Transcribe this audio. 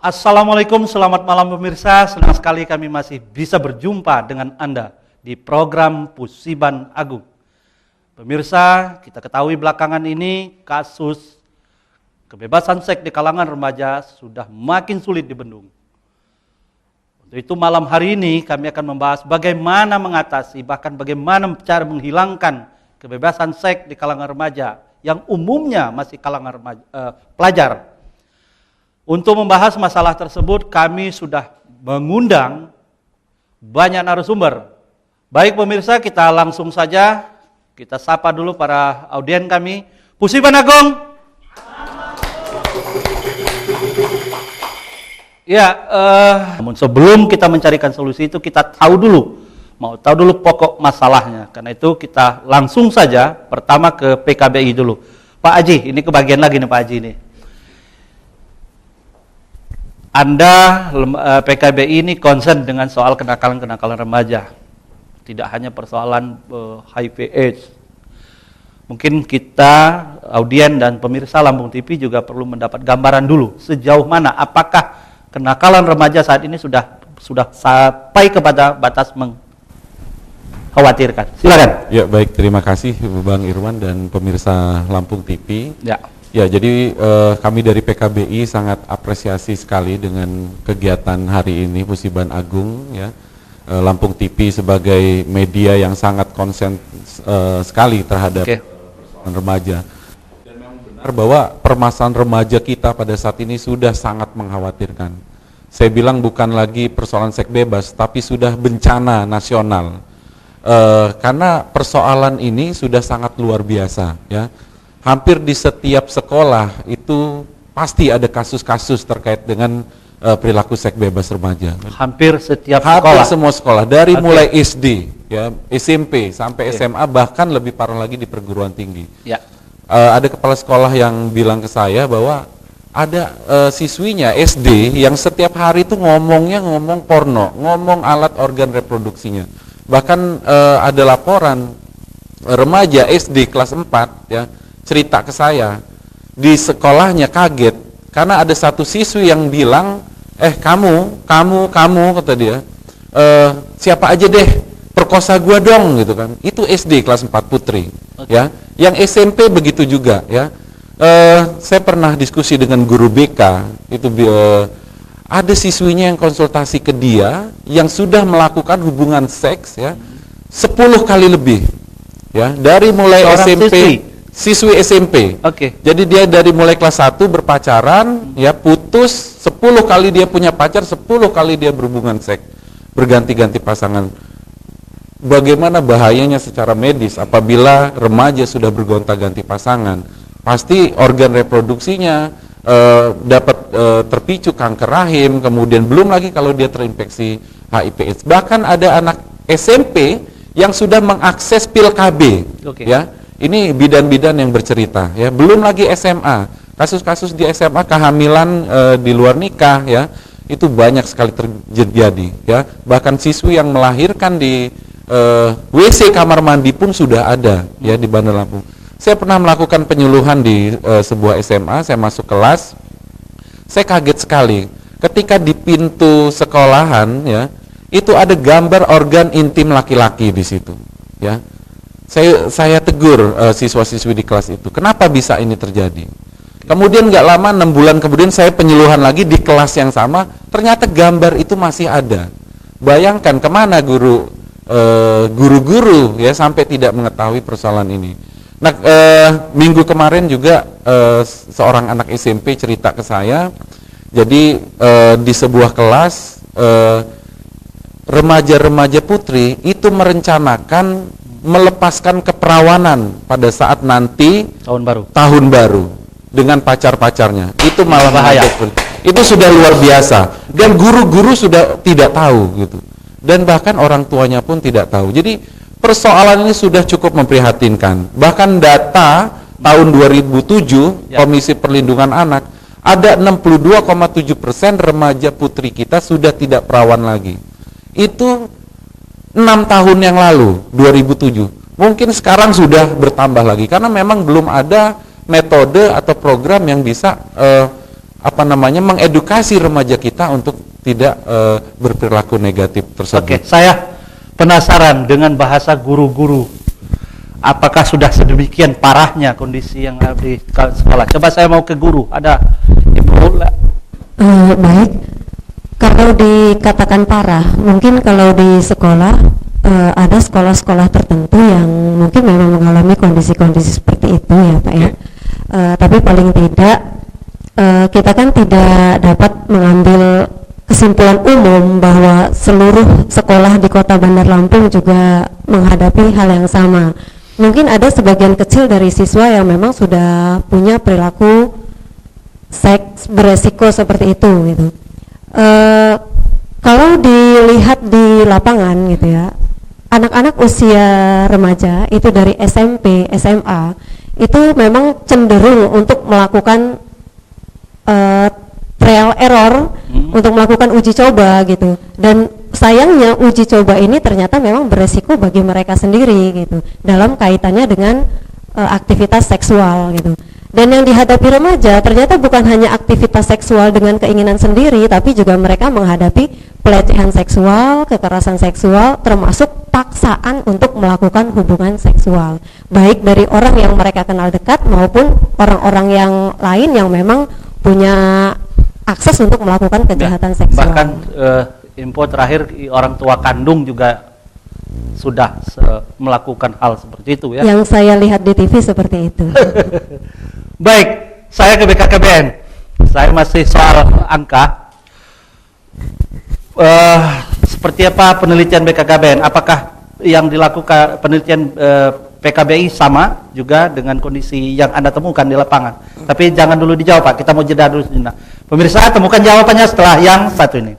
Assalamualaikum, selamat malam pemirsa. Senang sekali kami masih bisa berjumpa dengan Anda di program Pusiban Agung. Pemirsa, kita ketahui belakangan ini kasus kebebasan seks di kalangan remaja sudah makin sulit dibendung. Untuk itu malam hari ini kami akan membahas bagaimana mengatasi, bahkan bagaimana cara menghilangkan kebebasan seks di kalangan remaja yang umumnya masih kalangan pelajar. Untuk membahas masalah tersebut, kami sudah mengundang banyak narasumber. Baik pemirsa, kita langsung saja, kita sapa dulu para audien kami. Pusiban Agung. Ya, namun sebelum kita mencarikan solusi itu, kita mau tahu dulu pokok masalahnya. Karena itu kita langsung saja, pertama ke PKBI dulu. Pak Haji, ini kebagian lagi nih Pak Haji ini. Anda PKBI ini concern dengan soal kenakalan-kenakalan remaja. Tidak hanya persoalan HIV/AIDS. Mungkin kita, audien dan pemirsa Lampung TV juga perlu mendapat gambaran dulu sejauh mana apakah kenakalan remaja saat ini sudah sampai kepada batas mengkhawatirkan. Silakan. Ya, baik, terima kasih Bang Irwan dan pemirsa Lampung TV. Ya, jadi kami dari PKBI sangat apresiasi sekali dengan kegiatan hari ini Pusiban Agung, ya. Lampung TV sebagai media yang sangat konsen sekali terhadap persoalan remaja. Dan memang benar bahwa permasalahan remaja kita pada saat ini sudah sangat mengkhawatirkan. Saya bilang bukan lagi persoalan seks bebas, tapi sudah bencana nasional. Karena persoalan ini sudah sangat luar biasa, ya. Hampir di setiap sekolah itu pasti ada kasus-kasus terkait dengan perilaku seks bebas remaja. Hampir setiap Hampir sekolah. Semua sekolah, dari mulai SD, ya, SMP sampai SMA, bahkan lebih parah lagi di perguruan tinggi. Ya. Ada kepala sekolah yang bilang ke saya bahwa ada siswinya SD yang setiap hari itu ngomong porno, ngomong alat organ reproduksinya. Bahkan ada laporan remaja SD kelas 4, ya, cerita ke saya, di sekolahnya kaget karena ada satu siswi yang bilang, kamu kata dia, siapa aja deh perkosa gua dong, gitu kan. Itu SD kelas 4 putri, ya. Yang SMP begitu juga, ya. Saya pernah diskusi dengan guru BK, itu ada siswinya yang konsultasi ke dia yang sudah melakukan hubungan seks, ya, 10 kali lebih, ya, dari mulai SMP. Siswi SMP. Jadi dia dari mulai kelas 1 berpacaran, ya, putus, 10 kali dia punya pacar, 10 kali dia berhubungan seks, berganti-ganti pasangan. Bagaimana bahayanya secara medis apabila remaja sudah bergonta-ganti pasangan? Pasti organ reproduksinya dapat terpicu kanker rahim, kemudian belum lagi kalau dia terinfeksi HIV/AIDS. Bahkan ada anak SMP yang sudah mengakses pil KB, ya. Ini bidan-bidan yang bercerita, ya. Belum lagi SMA, kasus-kasus di SMA kehamilan di luar nikah, ya, itu banyak sekali terjadi, ya. Bahkan siswi yang melahirkan di WC kamar mandi pun sudah ada, ya, di Bandar Lampung. Saya pernah melakukan penyuluhan di sebuah SMA, saya masuk kelas, saya kaget sekali ketika di pintu sekolahan, ya, itu ada gambar organ intim laki-laki di situ, ya. Saya tegur siswa-siswi di kelas itu, kenapa bisa ini terjadi? Kemudian nggak lama, 6 bulan kemudian saya penyuluhan lagi di kelas yang sama, ternyata gambar itu masih ada. Bayangkan kemana guru-guru, ya, sampai tidak mengetahui persoalan ini. Nah, minggu kemarin juga seorang anak SMP cerita ke saya, jadi di sebuah kelas remaja-remaja putri itu merencanakan melepaskan keperawanan pada saat nanti tahun baru dengan pacar-pacarnya. Itu malah bahaya. Itu sudah luar biasa, dan guru-guru sudah tidak tahu, gitu, dan bahkan orang tuanya pun tidak tahu. Jadi persoalan ini sudah cukup memprihatinkan. Bahkan data tahun 2007, ya, Komisi Perlindungan Anak, ada 62,7% remaja putri kita sudah tidak perawan lagi. Itu 6 tahun yang lalu, 2007. Mungkin sekarang sudah bertambah lagi, karena memang belum ada metode atau program yang bisa mengedukasi remaja kita untuk tidak berperilaku negatif tersebut. Oke, saya penasaran dengan bahasa guru-guru. Apakah sudah sedemikian parahnya kondisi yang ada di sekolah? Coba saya mau ke guru. Ada Ibu? Baik. Kalau dikatakan parah, mungkin kalau di sekolah ada sekolah-sekolah tertentu yang mungkin memang mengalami kondisi-kondisi seperti itu ya Pak ya. Tapi paling tidak kita kan tidak dapat mengambil kesimpulan umum bahwa seluruh sekolah di Kota Bandar Lampung juga menghadapi hal yang sama. Mungkin ada sebagian kecil dari siswa yang memang sudah punya perilaku seks beresiko seperti itu gitu. Kalau dilihat di lapangan gitu ya, anak-anak usia remaja itu dari SMP, SMA itu memang cenderung untuk melakukan trial error, untuk melakukan uji coba gitu. Dan sayangnya uji coba ini ternyata memang beresiko bagi mereka sendiri gitu dalam kaitannya dengan aktivitas seksual gitu. Dan yang dihadapi remaja ternyata bukan hanya aktivitas seksual dengan keinginan sendiri, tapi juga mereka menghadapi pelecehan seksual, kekerasan seksual, termasuk paksaan untuk melakukan hubungan seksual, baik dari orang yang mereka kenal dekat maupun orang-orang yang lain yang memang punya akses untuk melakukan kejahatan seksual. Bahkan info terakhir orang tua kandung juga sudah melakukan hal seperti itu ya. Yang saya lihat di TV seperti itu. Baik, saya ke BKKBN. Saya masih soal angka. Seperti apa penelitian BKKBN? Apakah yang dilakukan penelitian PKBI sama juga dengan kondisi yang Anda temukan di lapangan? Tapi jangan dulu dijawab Pak, kita mau jeda dulu sejenak. Pemirsa, temukan jawabannya setelah yang satu ini.